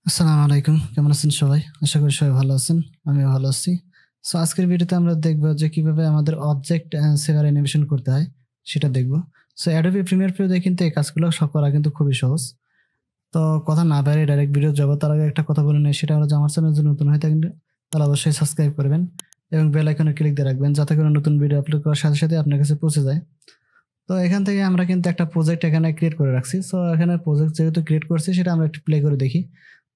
আসসালামু আলাইকুম। কেমন আছেন সবাই? আশা করি সবাই ভালো আছেন। আমিও ভালো আছি। সো আজকের ভিডিওতে আমরা দেখব যে কিভাবে আমাদের অবজেক্ট সেভার অ্যানিমেশন করতে হয় সেটা দেখব। সো Adobe Premiere Pro দিয়ে কিন্তু এই কাজগুলো সব করা কিন্তু খুবই সহজ। তো কথা না বাড়িয়ে ডাইরেক্ট ভিডিও যাব। তার আগে একটা কথা বলে নেই, সেটা হলো যে আমার চ্যানেল যদি নতুন হয়ে থাকেন তাহলে অবশ্যই সাবস্ক্রাইব করবেন এবং বেল আইকনে ক্লিক দিয়ে রাখবেন যাতে করে নতুন ভিডিও আপলোড করার সাথে সাথে আপনার কাছে পৌঁছে যায়। তো এখান থেকে আমরা কিন্তু একটা প্রজেক্ট এখানে ক্রিয়েট করে রাখছি। সো এখানে প্রজেক্ট যেহেতু ক্রিয়েট করছি সেটা আমরা একটু প্লে করে দেখি।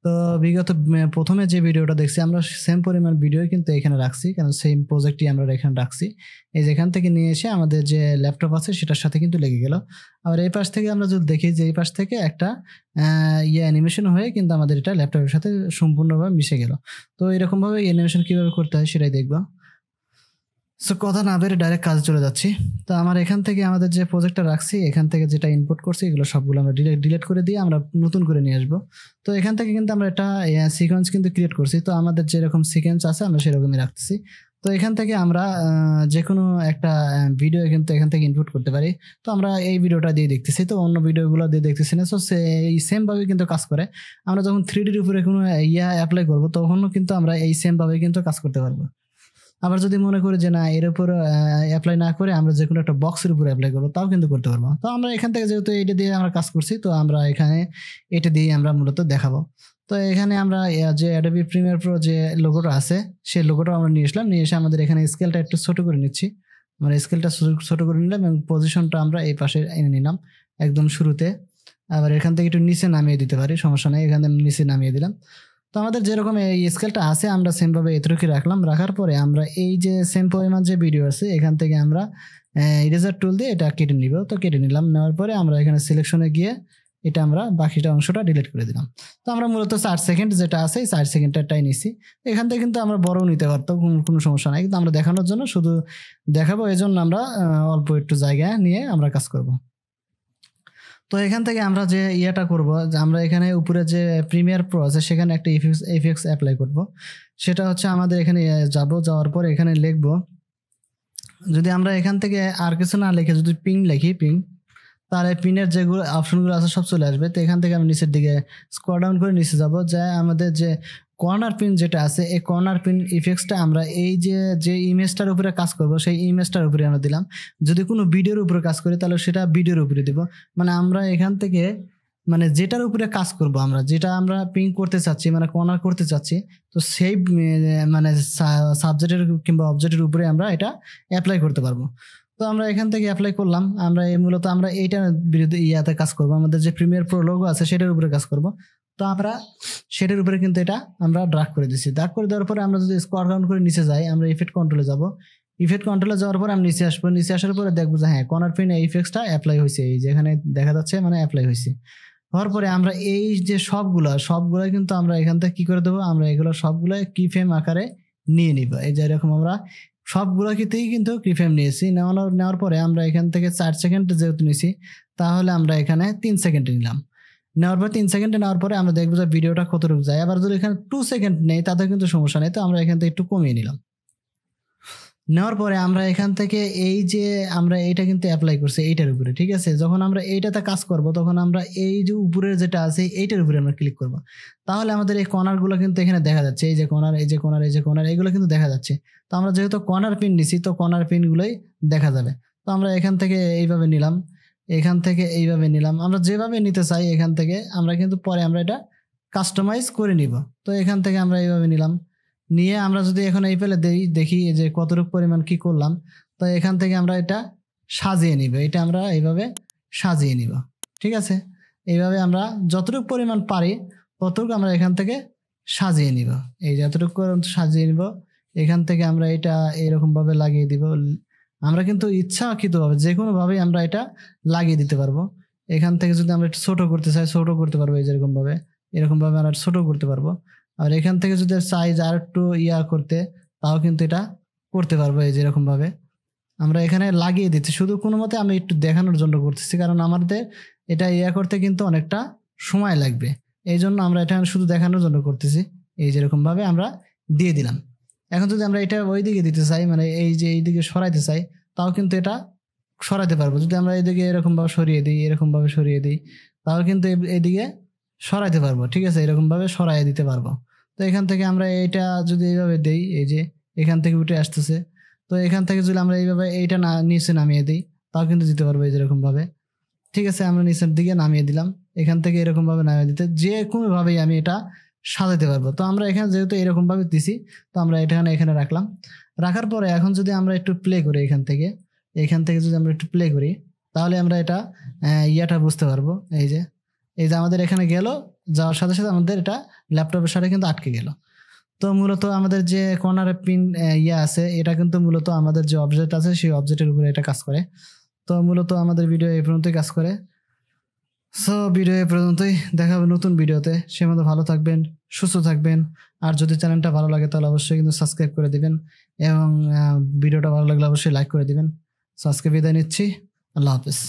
তো বিগত প্রথমে যে ভিডিওটা দেখছি আমরা সেম পরিমাণ ভিডিও কিন্তু এখানে রাখছি, কারণ সেম প্রজেক্টই আমরা এখানে রাখছি। এই যে এখান থেকে নিয়ে এসে আমাদের যে ল্যাপটপ আছে সেটার সাথে কিন্তু লেগে গেল। আবার এই পাশ থেকে আমরা যদি দেখি যে এই পাশ থেকে একটা অ্যানিমেশন হয়ে কিন্তু আমাদের এটা ল্যাপটপের সাথে সম্পূর্ণভাবে মিশে গেল। তো এরকমভাবে অ্যানিমেশন কিভাবে করতে হয় সেটাই দেখবো। সো কথা না বেরে ডাইরেক্ট কাজে চলে যাচ্ছি। তো আমার এখান থেকে আমাদের যে প্রজেক্টটা রাখছি এখান থেকে যেটা ইনপুট করছি এগুলো সবগুলো আমরা ডিলিট করে দিয়ে আমরা নতুন করে নিয়ে আসবো। তো এখান থেকে কিন্তু আমরা একটা সিকোয়েন্স কিন্তু ক্রিয়েট করছি। তো আমাদের যেরকম সিকোয়েন্স আছে আমরা সেরকমই রাখতেছি। তো এখান থেকে আমরা যে কোনো একটা ভিডিও কিন্তু এখান থেকে ইনপুট করতে পারি। তো আমরা এই ভিডিওটা দিয়ে দেখতেছি, তো অন্য ভিডিওগুলো দিয়ে দেখতেছি না। সো এই সেমভাবে কিন্তু কাজ করে। আমরা যখন 3Dর উপরে কোনো অ্যাপ্লাই করবো তখনও কিন্তু আমরা এই সেমভাবে কিন্তু কাজ করতে পারবো। আবার যদি মনে করি যে না এর উপর অ্যাপ্লাই না করে আমরা যে কোনো একটা বক্সের উপর অ্যাপ্লাই করবো তাও কিন্তু করতে পারবো। তো আমরা এখান থেকে যেহেতু এটা দিয়ে আমরা কাজ করছি, তো আমরা এখানে এটা দিয়ে আমরা মূলত দেখাবো। তো এখানে আমরা যে Adobe Premiere Pro যে লোগোটা আছে সেই লোগোটা আমরা নিয়ে আসলাম, নিয়ে এসে আমাদের এখানে স্কেলটা একটু ছোট করে নিচ্ছি। আমরা স্কেলটা ছোট করে নিলাম এবং পজিশনটা আমরা এই পাশে এনে নিলাম একদম শুরুতে। আবার এখান থেকে একটু নিচে নামিয়ে দিতে পারি, সমস্যা নেই, এখানে নিচে নামিয়ে দিলাম। তো আমাদের যেরকম এই স্কেলটা আছে আমরা সেমভাবে এতটুকু রাখলাম। রাখার পরে আমরা এই যে সেম পরিমাণ যে ভিডিও আছে এখান থেকে আমরা ইরেজার টুল দিয়ে এটা কেটে নিব। তো কেটে নিলাম, নেওয়ার পরে আমরা এখানে সিলেকশনে গিয়ে এটা আমরা বাকিটা অংশটা ডিলিট করে দিলাম। তো আমরা মূলত 4 সেকেন্ড যেটা আছে এই 4 সেকেন্ডটাই নিছি। এখান থেকে কিন্তু আমরা বড়ও নিতে পারতাম, কোনো সমস্যা নাই, কিন্তু আমরা দেখানোর জন্য শুধু দেখাবো, এই জন্য আমরা অল্প একটু জায়গা নিয়ে আমরা কাজ করব। তো এখান থেকে আমরা যে ইয়েটা করব, যে আমরা এখানে উপরে যে প্রিমিয়ার প্রো আছে সেখানে একটা এফএক্স অ্যাপ্লাই করব। সেটা হচ্ছে আমাদের এখানে যাওয়ার পর এখানে লিখব, যদি আমরা এখান থেকে আর কিছু না লিখে যদি পিং লিখি তাহলে পিনের যেগুলো অপশনগুলো আছে সব চলে আসবে। তো এখান থেকে আমি নিচের দিকে স্ক্রল ডাউন করে নিচে যাব, যা আমাদের যে কর্নার পিন যেটা আছে এই কর্নার পিন ইফেক্টসটা আমরা এই যে ইমেজটার উপরে কাজ করব সেই ইমেজটার উপরে আমরা দিলাম। যদি কোনো ভিডিওর উপরে কাজ করি তাহলে সেটা ভিডিওর উপরে দিব। মানে আমরা এখান থেকে মানে যেটার উপরে কাজ করব, আমরা যেটা আমরা পিং করতে চাচ্ছি মানে কর্নার করতে চাচ্ছি, তো সেই মানে সাবজেক্টের কিংবা অবজেক্টের উপরে আমরা এটা অ্যাপ্লাই করতে পারবো। তো আমরা এখান থেকে অ্যাপ্লাই করলাম। আমরা মূলত আমরা এইটার বিরুদ্ধে ইয়াতে কাজ করব, আমাদের যে প্রিমিয়ার প্রো লোগো আছে সেটার উপরে কাজ করব। তো আমরা সেটার উপরে কিন্তু এটা আমরা ড্রাগ করে দিচ্ছি। ড্রাগ করে দেওয়ার পরে আমরা যদি স্কোয়ার কাউন্ট করে নিচে যাই, আমরা ইফেক্ট কন্ট্রোলে যাব। ইফেক্ট কন্ট্রোলে যাওয়ার পরে আমি নিচে আসবো, নিচে আসার পরে দেখবো যে হ্যাঁ কর্নার পিন ইফেক্টসটা অ্যাপ্লাই হয়েছে, এই যে এখানে দেখা যাচ্ছে মানে অ্যাপ্লাই হয়েছে। হওয়ার পরে আমরা এই যে সবগুলো কিন্তু আমরা এখান থেকে কি করে দেবো, আমরা এগুলো সবগুলো কি ফ্রেম আকারে নিয়ে নিব। এই যে এরকম আমরা সবগুলোকেতেই কিন্তু কি ফ্রেম নিয়েছি। নেওয়ার পরে আমরা এখান থেকে 4 সেকেন্ড যেহেতু নিয়েছি তাহলে আমরা এখানে 3 সেকেন্ড নিলাম। নেওয়ার পর 3 সেকেন্ডে নেওয়ার পরে আমরা দেখবো যে ভিডিওটা কতটুকু যায়। আবার যদি এখানে 2 সেকেন্ড নেই তাতে কিন্তু সমস্যা নেই, তো আমরা এখান থেকে একটু কমিয়ে নিলাম। নেওয়ার পরে আমরা এখান থেকে এই যে আমরা এইটা কিন্তু অ্যাপ্লাই করছি এইটার উপরে, ঠিক আছে। যখন আমরা এইটাতে কাজ করব তখন আমরা এই যে উপরের যেটা আছে এইটার উপরে আমরা ক্লিক করব, তাহলে আমাদের এই কর্নারগুলো কিন্তু এখানে দেখা যাচ্ছে, এই যে কর্নার, এই যে কর্নার, এই যে কর্নার, এগুলো কিন্তু দেখা যাচ্ছে। তো আমরা যেহেতু কর্নার পিন নিছি তো কর্নার পিনগুলোই দেখা যাবে। তো আমরা এখান থেকে এইভাবে নিলাম, এখান থেকে এইভাবে নিলাম, আমরা যেভাবে নিতে চাই এখান থেকে আমরা কিন্তু পরে আমরা এটা কাস্টমাইজ করে নিব। তো এখান থেকে আমরা এইভাবে নিলাম, নিয়ে আমরা যদি এখন এই পেলে দেখি যে কতটুকু পরিমাণ কি করলাম। তো এখান থেকে আমরা এটা সাজিয়ে নিব, এটা আমরা এইভাবে সাজিয়ে নিব, ঠিক আছে। এইভাবে আমরা যতটুকু পরিমাণ পারি ততটুকু আমরা এখান থেকে সাজিয়ে নিব। এই যতটুকু সাজিয়ে নিব এখান থেকে আমরা এটা এরকম ভাবে লাগিয়ে দিব। আমরা কিন্তু ইচ্ছাকৃতভাবে যে কোনো ভাবে আমরা এটা লাগিয়ে দিতে পারবো। এখান থেকে যদি আমরা একটু ছোট করতে চাই ছোট করতে পারবো, এই যেরকম ভাবে এরকম ভাবে আমরা ছোট করতে পারবো। আর এখান থেকে যদি সাইজ আর একটু করতে তাও কিন্তু এটা করতে পারবো। এই যেরকম ভাবে আমরা এখানে লাগিয়ে দিচ্ছি, শুধু কোনো মতে আমি একটু দেখানোর জন্য করতেছি, কারণ আমাদের এটা করতে কিন্তু অনেকটা সময় লাগবে, এই জন্য আমরা এটা শুধু দেখানোর জন্য করতেছি। এই যেরকম ভাবে আমরা দিয়ে দিলাম। এখন যদি আমরা এটা ওই দিকে দিতে চাই, মানে এই যে এই দিকে সরাইতে চাই, তাও কিন্তু এটা সরাইতে পারবো। যদি আমরা এইদিকে এরকম ভাবে সরিয়ে দিই, এরকম ভাবে সরিয়ে দিই, তাও কিন্তু এইদিকে সরাইতে পারবো, ঠিক আছে, এরকম ভাবে সরাই দিতে পারবো। তো এখান থেকে আমরা এইটা যদি এইভাবে দেই, এই যে এখান থেকে উঠে আসতেছে, তো এখান থেকে যদি আমরা এইভাবে এইটা না নিচে নামিয়ে দিই তাও কিন্তু দিতে পারবো এই যেরকম ভাবে। ঠিক আছে, আমরা নিচের দিকে নামিয়ে দিলাম, এখান থেকে এরকম ভাবে নামিয়ে দিতে যে কোনো ভাবেই আমি এটা সাজাতে পারবো। তো আমরা এখানে যেহেতু এরকম ভাবে দিছি, তো আমরা এটা এখানে রাখলাম। রাখার পরে এখন যদি আমরা একটু প্লে করি এখান থেকে যদি আমরা একটু প্লে করি, তাহলে আমরা এটা ইয়াটা বুঝতে পারবো। এই যে আমাদের এখানে গেল, যাওয়ার সাথে সাথে আমাদের এটা ল্যাপটপের সাথে কিন্তু আটকে গেল। তো মূলত আমাদের যে কর্নারে পিন ইয়ে আছে, এটা কিন্তু মূলত আমাদের যে অবজেক্ট আছে সেই অবজেক্টের উপরে এটা কাজ করে। তো মূলত আমাদের ভিডিও এই পর্যন্তই কাজ করে। সো ভিডিও এই পর্যন্তই, দেখা হবে নতুন ভিডিওতে। সে মতো ভালো থাকবেন, সুস্থ থাকবেন। আর যদি চ্যানেলটা ভালো লাগে তাহলে অবশ্যই কিন্তু সাবস্ক্রাইব করে দিবেন, এবং ভিডিওটা ভালো লাগলে অবশ্যই লাইক করে দিবেন। সো আজকে বিদায় নিচ্ছি, আল্লাহ হাফেজ।